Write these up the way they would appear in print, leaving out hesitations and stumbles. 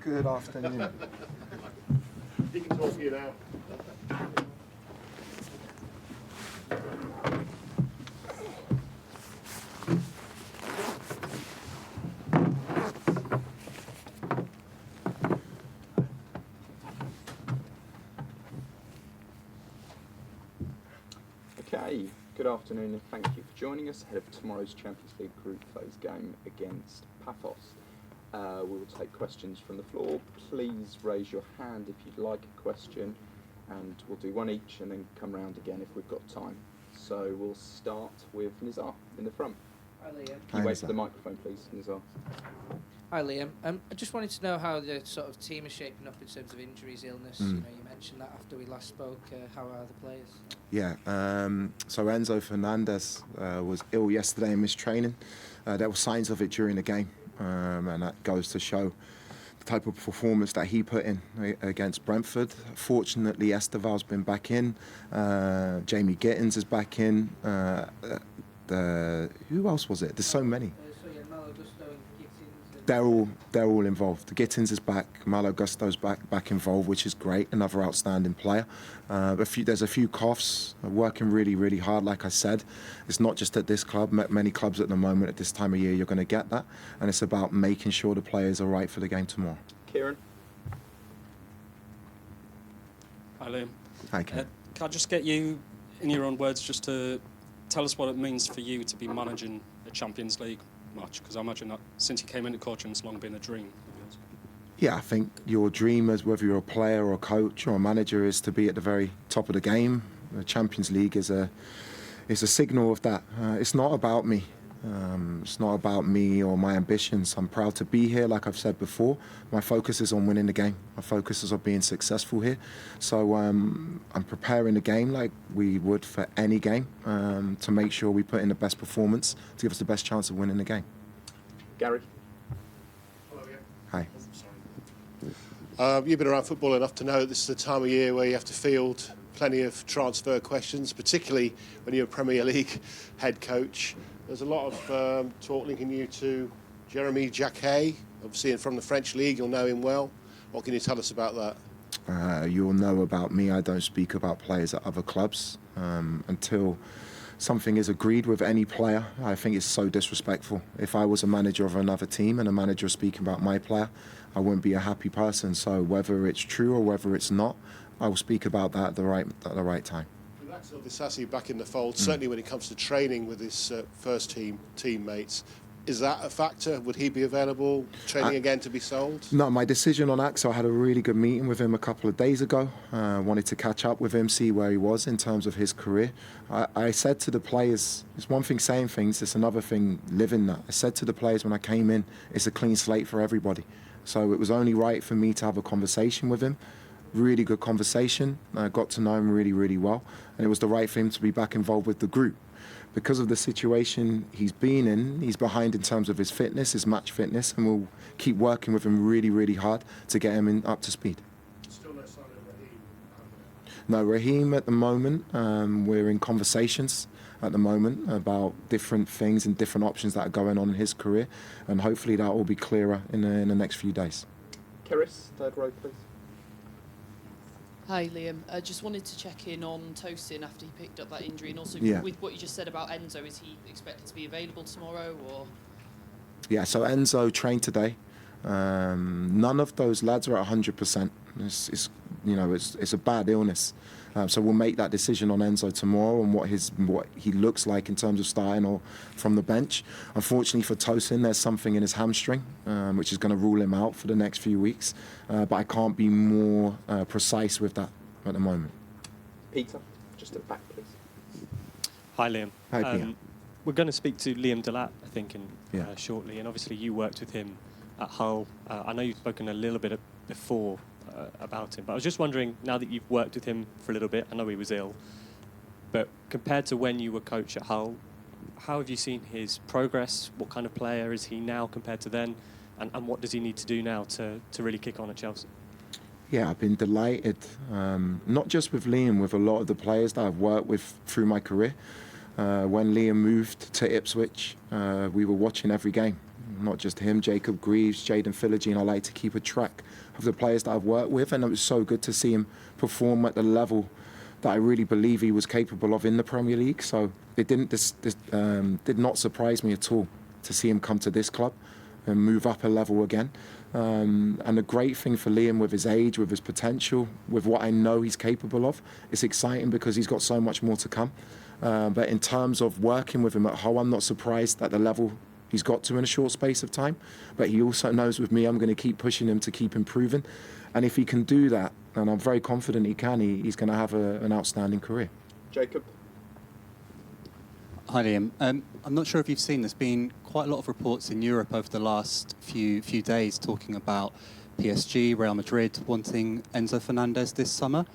Good afternoon. You can talk to you now. Okay, good afternoon and thank you for joining us ahead of tomorrow's Champions League group phase game against Pafos. We will take questions from the floor. Please raise your hand if you'd like a question, and we'll do one each and then come round again if we've got time. So we'll start with Nizar in the front. Hi Liam. Can you wait for the microphone please, Nizar? Hi Liam. I just wanted to know how the sort of team is shaping up in terms of injuries, illness. You mentioned that after we last spoke. How are the players? Yeah, so Enzo Fernandez was ill yesterday and missed training. There were signs of it during the game, and that goes to show the type of performance that he put in against Brentford. Fortunately, Esteval's been back in. Jamie Gittins is back in. Who else was it? There's so many. They're all involved. Gittins is back, Malo Gusto's back involved, which is great. Another outstanding player. There's a few coughs. Working really hard. Like I said, it's not just at this club. Many clubs at the moment at this time of year, you're going to get that, and it's about making sure the players are right for the game tomorrow. Kieran. Hi Liam. Hi, Kieran. Can I just get you, in your own words, just to tell us what it means for you to be managing a Champions League match? Because I imagine that since you came into coaching, it's long been a dream of yours. Yeah, I think your dream, as whether you're a player or a coach or a manager, is to be at the very top of the game. The Champions League is a signal of that. It's not about me. It's not about me or my ambitions. I'm proud to be here, like I've said before. My focus is on winning the game. My focus is on being successful here. So I'm preparing the game like we would for any game, to make sure we put in the best performance to give us the best chance of winning the game. Gary. Hello, yeah. Hi. You've been around football enough to know this is the time of year where you have to field plenty of transfer questions, particularly when you're a Premier League head coach. There's a lot of talk linking you to Jeremy Jacquet, obviously from the French League. You'll know him well. What can you tell us about that? You'll know about me. I don't speak about players at other clubs until something is agreed with any player. I think it's so disrespectful. If I was a manager of another team and a manager speaking about my player, I wouldn't be a happy person. So whether it's true or whether it's not, I will speak about that at the right time. Disasi back in the fold, certainly when it comes to training with his first team teammates. Is that a factor? Would he be available, training again to be sold? No, my decision on Axel, I had a really good meeting with him a couple of days ago. Wanted to catch up with him, see where he was in terms of his career. I said to the players, it's one thing saying things, it's another thing living that. I said to the players when I came in, it's a clean slate for everybody. So it was only right for me to have a conversation with him. Really good conversation. I got to know him really well, and it was the right for him to be back involved with the group. Because of the situation he's been in, he's behind in terms of his fitness, his match fitness, and we'll keep working with him really hard to get him up to speed. Still no sign of Raheem? No, Raheem at the moment, we're in conversations at the moment about different things and different options that are going on in his career, and hopefully that will be clearer in the next few days. Keris, third row please. Hi Liam, I just wanted to check in on Tosin after he picked up that injury, and also with what you just said about Enzo, is he expected to be available tomorrow or? Yeah, so Enzo trained today. None of those lads are at 100%. It's a bad illness. So we'll make that decision on Enzo tomorrow and what he looks like in terms of starting or from the bench. Unfortunately for Tosin, there's something in his hamstring, which is going to rule him out for the next few weeks. But I can't be more precise with that at the moment. Peter, just at the back, please. Hi Liam. Hi, Peter. We're going to speak to Liam Delat, I think, shortly. And obviously you worked with him at Hull. I know you've spoken a little bit before about him, but I was just wondering, now that you've worked with him for a little bit, I know he was ill, but compared to when you were coach at Hull, how have you seen his progress? What kind of player is he now compared to then? And what does he need to do now to really kick on at Chelsea? Yeah, I've been delighted, not just with Liam, with a lot of the players that I've worked with through my career. When Liam moved to Ipswich, we were watching every game. not just him, Jacob Greaves, Jaden Philogene. I like to keep a track of the players that I've worked with, and it was so good to see him perform at the level that I really believe he was capable of in the Premier League. So it did not surprise me at all to see him come to this club and move up a level again. And the great thing for Liam, with his age, with his potential, with what I know he's capable of, it's exciting because he's got so much more to come. But in terms of working with him at Hull, I'm not surprised at the level he's got to in a short space of time. But he also knows with me, I'm going to keep pushing him to keep improving. And if he can do that, and I'm very confident he can, he's going to have an outstanding career. Jacob? Hi, Liam. I'm not sure if you've seen, there's been quite a lot of reports in Europe over the last few days talking about PSG, Real Madrid wanting Enzo Fernandez this summer.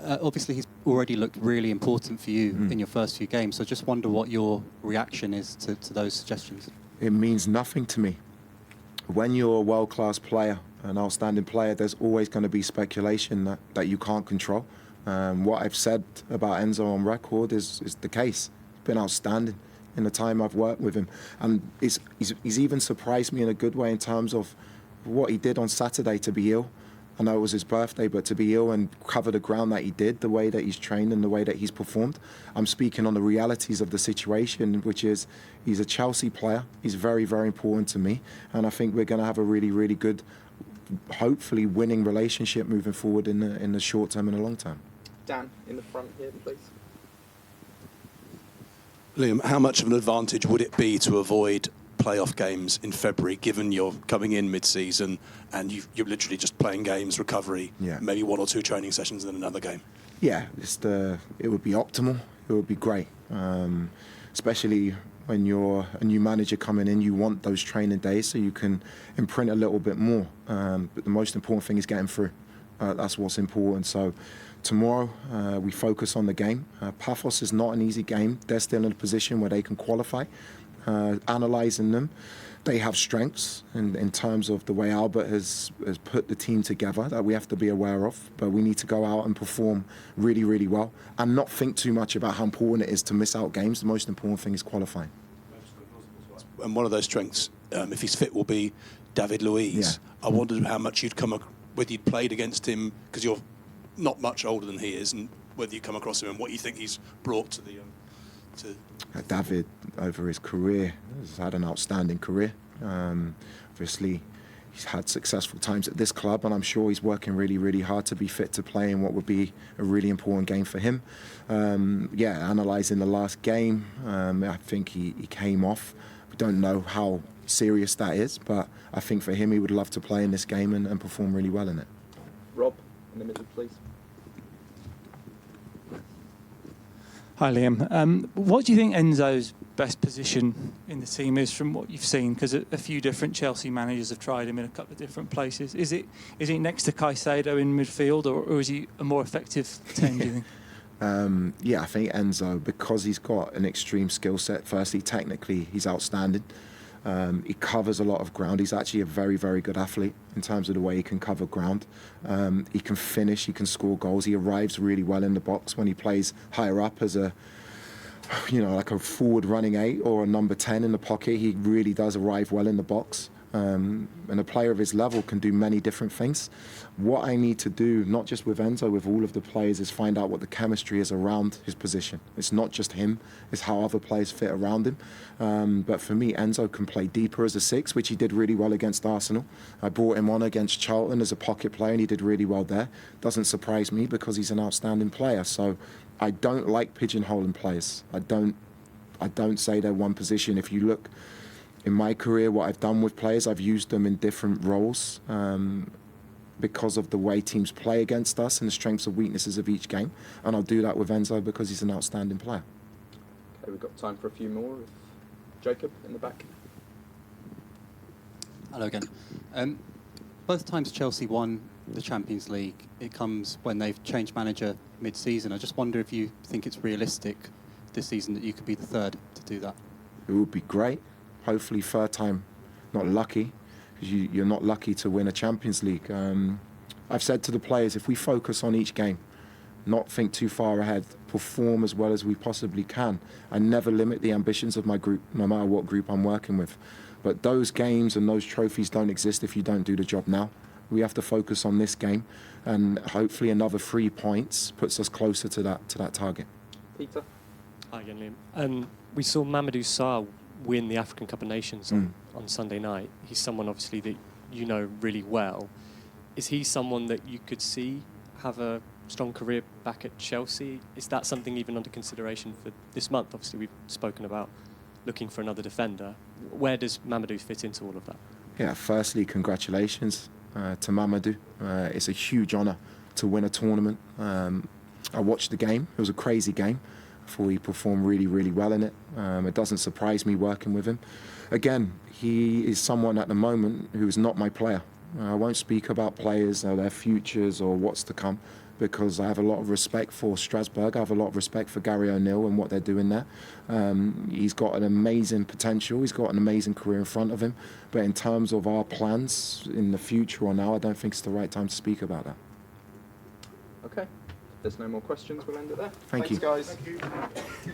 Obviously, he's already looked really important for you in your first few games, so I just wonder what your reaction is to those suggestions. It means nothing to me. When you're a world-class player, an outstanding player, there's always going to be speculation that you can't control. What I've said about Enzo on record is the case. He's been outstanding in the time I've worked with him. And he's even surprised me in a good way in terms of what he did on Saturday to be ill. I know it was his birthday, but to be ill and cover the ground that he did, the way that he's trained and the way that he's performed. I'm speaking on the realities of the situation, which is he's a Chelsea player. He's very, very important to me. And I think we're going to have a really, really good, hopefully winning relationship moving forward in the short term and the long term. Dan, in the front here, please. Liam, how much of an advantage would it be to avoid playoff games in February, given you're coming in mid-season and you're literally just playing games, recovery, maybe 1 or 2 training sessions and then another game? Yeah, it would be optimal. It would be great, especially when you're a new manager coming in. You want those training days so you can imprint a little bit more. But the most important thing is getting through. That's what's important. So tomorrow we focus on the game. Pafos is not an easy game. They're still in a position where they can qualify. Analysing them, they have strengths in terms of the way Albert has put the team together that we have to be aware of. But we need to go out and perform really, really well and not think too much about how important it is to miss out games. The most important thing is qualifying. And one of those strengths, if he's fit, will be David Luiz. I wondered how much whether you'd played against him, because you're not much older than he is, and whether you come across him and what you think he's brought to the... David, over his career, has had an outstanding career. Obviously, he's had successful times at this club, and I'm sure he's working really, really hard to be fit to play in what would be a really important game for him. Analysing the last game, I think he came off. We don't know how serious that is, but I think for him, he would love to play in this game and perform really well in it. Rob, in the middle, please. Hi, Liam. What do you think Enzo's best position in the team is from what you've seen? Because a few different Chelsea managers have tried him in a couple of different places. Is he next to Caicedo in midfield, or is he a more effective 10, do you think? I think Enzo, because he's got an extreme skill set, firstly, technically, he's outstanding. He covers a lot of ground. He's actually a very, very good athlete in terms of the way he can cover ground. He can finish, he can score goals. He arrives really well in the box when he plays higher up as like a forward running 8 or a number 10 in the pocket. He really does arrive well in the box. And a player of his level can do many different things. What I need to do, not just with Enzo, with all of the players, is find out what the chemistry is around his position. It's not just him, it's how other players fit around him. But for me, Enzo can play deeper as a 6, which he did really well against Arsenal. I brought him on against Charlton as a pocket player, and he did really well there. Doesn't surprise me because he's an outstanding player. So I don't like pigeonholing players. I don't say they're one position. If you look in my career, what I've done with players, I've used them in different roles because of the way teams play against us and the strengths and weaknesses of each game. And I'll do that with Enzo because he's an outstanding player. Okay, we've got time for a few more. Jacob, in the back. Hello again. Both times Chelsea won the Champions League, it comes when they've changed manager mid-season. I just wonder if you think it's realistic this season that you could be the third to do that. It would be great. Hopefully third time, not lucky, because you're not lucky to win a Champions League. I've said to the players, if we focus on each game, not think too far ahead, perform as well as we possibly can. I never limit the ambitions of my group, no matter what group I'm working with. But those games and those trophies don't exist if you don't do the job now. We have to focus on this game, and hopefully another 3 points puts us closer to that target. Peter? Hi again, Liam. We saw Mamadou Sarr win the African Cup of Nations on Sunday night. He's someone, obviously, that you know really well. Is he someone that you could see have a strong career back at Chelsea? Is that something even under consideration for this month? Obviously, we've spoken about looking for another defender. Where does Mamadou fit into all of that? Yeah, firstly, congratulations to Mamadou. It's a huge honour to win a tournament. I watched the game. It was a crazy game. I thought he performed really, really well in it. It doesn't surprise me working with him. Again, he is someone at the moment who is not my player. I won't speak about players or their futures or what's to come, because I have a lot of respect for Strasbourg. I have a lot of respect for Gary O'Neill and what they're doing there. He's got an amazing potential. He's got an amazing career in front of him. But in terms of our plans in the future or now, I don't think it's the right time to speak about that. Okay. If there's no more questions, we'll end it there. Thank you. Thanks, guys. Thank you.